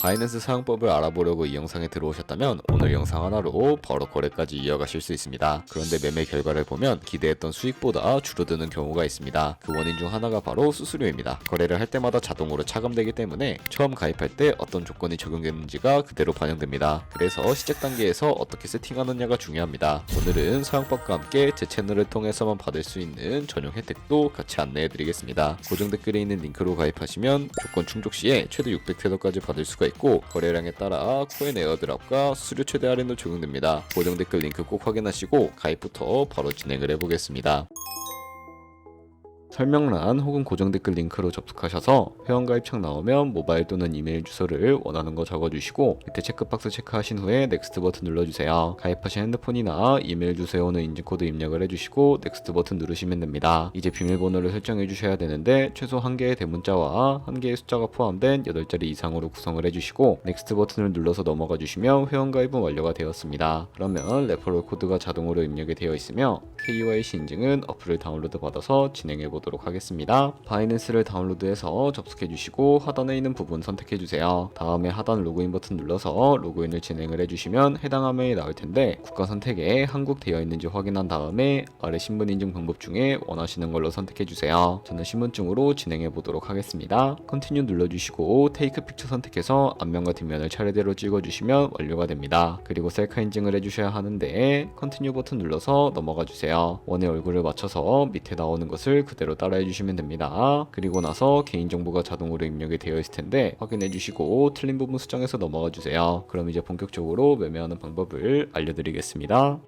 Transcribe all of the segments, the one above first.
바이낸스 사용법을 알아보려고 이 영상에 들어오셨다면 오늘 영상 하나로 바로 거래까지 이어가실 수 있습니다. 그런데 매매 결과를 보면 기대했던 수익보다 줄어드는 경우가 있습니다. 그 원인 중 하나가 바로 수수료입니다. 거래를 할 때마다 자동으로 차감되기 때문에 처음 가입할 때 어떤 조건이 적용되는지가 그대로 반영됩니다. 그래서 시작 단계에서 어떻게 세팅하느냐가 중요합니다. 오늘은 사용법과 함께 제 채널을 통해서만 받을 수 있는 전용 혜택도 같이 안내해드리겠습니다. 고정 댓글에 있는 링크로 가입하시면 조건 충족 시에 최대 600테더까지 받을 수가 있고 거래량에 따라 코인 에어드랍과 수수료 최대 할인도 적용됩니다. 고정 댓글 링크 꼭 확인하시고 가입부터 바로 진행을 해보겠습니다. 설명란 혹은 고정 댓글 링크로 접속하셔서 회원가입 창 나오면 모바일 또는 이메일 주소를 원하는 거 적어주시고 밑에 체크박스 체크하신 후에 넥스트 버튼 눌러주세요. 가입하신 핸드폰이나 이메일 주소에 오는 인증코드 입력을 해주시고 넥스트 버튼 누르시면 됩니다. 이제 비밀번호를 설정해 주셔야 되는데 최소 1개의 대문자와 1개의 숫자가 포함된 8자리 이상으로 구성을 해주시고 넥스트 버튼을 눌러서 넘어가 주시면 회원가입은 완료가 되었습니다. 그러면 레퍼럴 코드가 자동으로 입력이 되어 있으며 KYC 인증은 어플을 다운로드 받아서 진행해 보도록 하겠습니다. 바이낸스를 다운로드해서 접속해 주시고 하단에 있는 부분 선택해 주세요. 다음에 하단 로그인 버튼 눌러서 로그인을 진행을 해주시면 해당 화면이 나올 텐데 국가 선택에 한국 되어 있는지 확인한 다음에 아래 신분 인증 방법 중에 원하시는 걸로 선택해 주세요. 저는 신분증으로 진행해 보도록 하겠습니다. 컨티뉴 눌러주시고 테이크 픽처 선택해서 앞면과 뒷면을 차례대로 찍어주시면 완료가 됩니다. 그리고 셀카 인증을 해주셔야 하는데 컨티뉴 버튼 눌러서 넘어가 주세요. 원의 얼굴을 맞춰서 밑에 나오는 것을 그대로 따라해 주시면 됩니다. 그리고 나서 개인정보가 자동으로 입력이 되어 있을 텐데 확인해 주시고 틀린 부분 수정해서 넘어가 주세요. 그럼 이제 본격적으로 매매하는 방법을 알려드리겠습니다.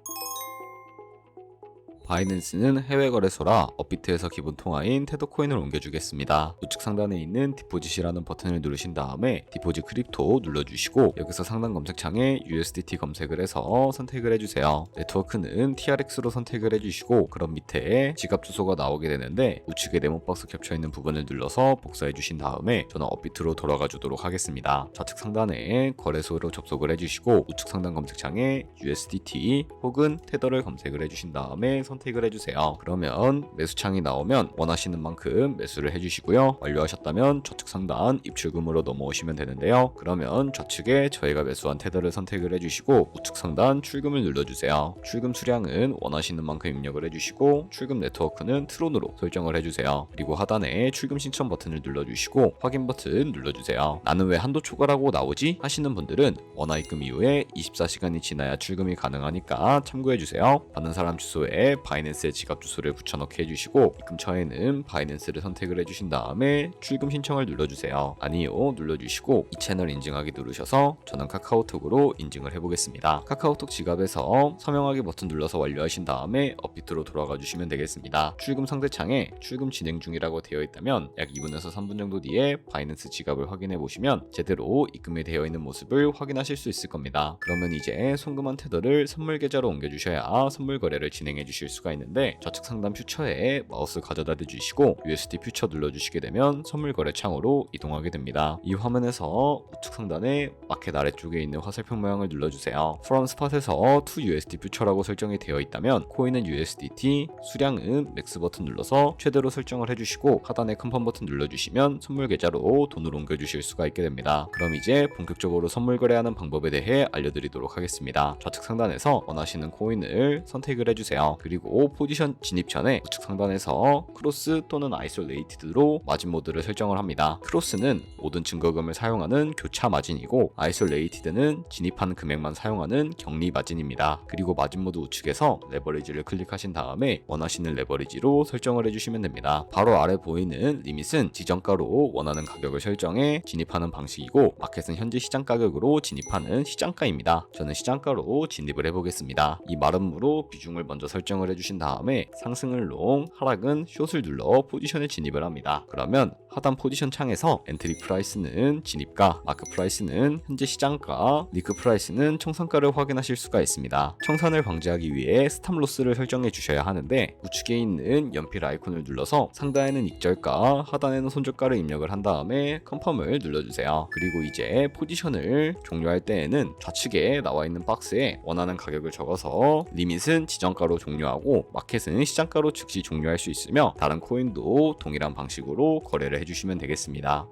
바이낸스는 해외 거래소라 업비트에서 기본 통화인 테더코인을 옮겨주겠습니다. 우측 상단에 있는 디포짓이라는 버튼을 누르신 다음에 디포짓 크립토 눌러주시고 여기서 상단 검색창에 USDT 검색을 해서 선택을 해주세요. 네트워크는 TRX로 선택을 해주시고 그럼 밑에 지갑 주소가 나오게 되는데 우측에 네모박스 겹쳐있는 부분을 눌러서 복사해 주신 다음에 저는 업비트로 돌아가 주도록 하겠습니다. 좌측 상단에 거래소로 접속을 해주시고 우측 상단 검색창에 USDT 혹은 테더를 검색을 해주신 다음에 선택을 해주세요. 그러면 매수창이 나오면 원하시는 만큼 매수를 해주시고요. 완료하셨다면 좌측 상단 입출금으로 넘어오시면 되는데요. 그러면 좌측에 저희가 매수한 테더를 선택을 해주시고 우측 상단 출금을 눌러주세요. 출금 수량은 원하시는 만큼 입력을 해주시고 출금 네트워크는 트론으로 설정을 해주세요. 그리고 하단에 출금 신청 버튼을 눌러주시고 확인 버튼 눌러주세요. 나는 왜 한도 초과라고 나오지? 하시는 분들은 원화 입금 이후에 24시간이 지나야 출금이 가능하니까 참고해주세요. 받는 사람 주소에 바이낸스의 지갑 주소를 붙여넣기 해주시고 입금처에는 바이낸스를 선택을 해주신 다음에 출금 신청을 눌러주세요. 아니요 눌러주시고 이 채널 인증하기 누르셔서 저는 카카오톡으로 인증을 해보겠습니다. 카카오톡 지갑에서 서명하기 버튼 눌러서 완료하신 다음에 업비트로 돌아가 주시면 되겠습니다. 출금 상대창에 출금 진행 중이라고 되어 있다면 약 2분에서 3분 정도 뒤에 바이낸스 지갑을 확인해 보시면 제대로 입금이 되어 있는 모습을 확인하실 수 있을 겁니다. 그러면 이제 송금한 테더를 선물 계좌로 옮겨주셔야 선물 거래를 진행해 주실 수가 있는데 좌측 상단 퓨처에 마우스 가져다 대주시고 USD 퓨처 눌러주시게 되면 선물 거래 창으로 이동하게 됩니다. 이 화면에서 우측 상단에 마켓 아래쪽에 있는 화살표 모양을 눌러주세요. From Spot에서 to USD 퓨처라고 설정이 되어 있다면 코인은 USDT, 수량은 맥스 버튼 눌러서 최대로 설정을 해주시고 하단에 컨펌 버튼 눌러주시면 선물 계좌로 돈을 옮겨주실 수가 있게 됩니다. 그럼 이제 본격적으로 선물 거래하는 방법에 대해 알려드리도록 하겠습니다. 좌측 상단에서 원하시는 코인을 선택을 해주세요. 그리고 포지션 진입 전에 우측 상단에서 크로스 또는 아이솔레이티드로 마진 모드를 설정을 합니다. 크로스는 모든 증거금을 사용하는 교차 마진이고 아이솔레이티드는 진입한 금액만 사용하는 격리 마진입니다. 그리고 마진 모드 우측에서 레버리지를 클릭하신 다음에 원하시는 레버리지로 설정을 해주시면 됩니다. 바로 아래 보이는 리밋은 지정가로 원하는 가격을 설정해 진입하는 방식이고 마켓은 현재 시장 가격으로 진입하는 시장가입니다. 저는 시장가로 진입을 해보겠습니다. 이 마름모로 비중을 먼저 설정을 해주신 다음에 상승은 롱, 하락은 숏을 눌러 포지션에 진입을 합니다. 그러면 하단 포지션 창에서 엔트리 프라이스는 진입가, 마크 프라이스는 현재 시장가, 리크 프라이스는 청산가를 확인하실 수가 있습니다. 청산을 방지하기 위해 스탑 로스를 설정해 주셔야 하는데 우측에 있는 연필 아이콘을 눌러서 상단에는 익절가, 하단에는 손절가를 입력을 한 다음에 컨펌을 눌러주세요. 그리고 이제 포지션을 종료할 때에는 좌측에 나와 있는 박스에 원하는 가격을 적어서 리밋은 지정가로 종료하고 마켓은 시장가로 즉시 종료할 수 있으며 다른 코인도 동일한 방식으로 거래를 해주시면 되겠습니다.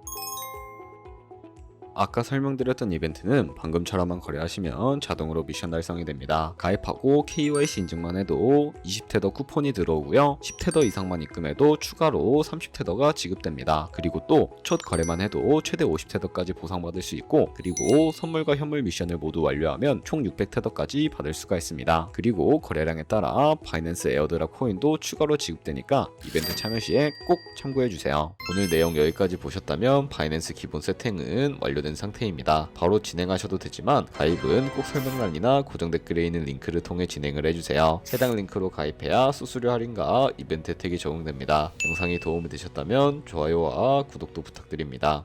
아까 설명드렸던 이벤트는 방금처럼만 거래하시면 자동으로 미션 달성이 됩니다. 가입하고 KYC 인증만 해도 20테더 쿠폰이 들어오고요. 10테더 이상만 입금해도 추가로 30테더가 지급됩니다. 그리고 또 첫 거래만 해도 최대 50테더까지 보상받을 수 있고, 그리고 선물과 현물 미션을 모두 완료하면 총 600테더까지 받을 수가 있습니다. 그리고 거래량에 따라 바이낸스 에어드랍 코인도 추가로 지급되니까 이벤트 참여 시에 꼭 참고해주세요. 오늘 내용 여기까지 보셨다면 바이낸스 기본 세팅은 완료된 상태입니다. 바로 진행하셔도 되지만 가입은 꼭 설명란이나 고정 댓글에 있는 링크를 통해 진행을 해주세요. 해당 링크로 가입해야 수수료 할인과 이벤트 혜택이 적용됩니다. 영상이 도움이 되셨다면 좋아요와 구독도 부탁드립니다.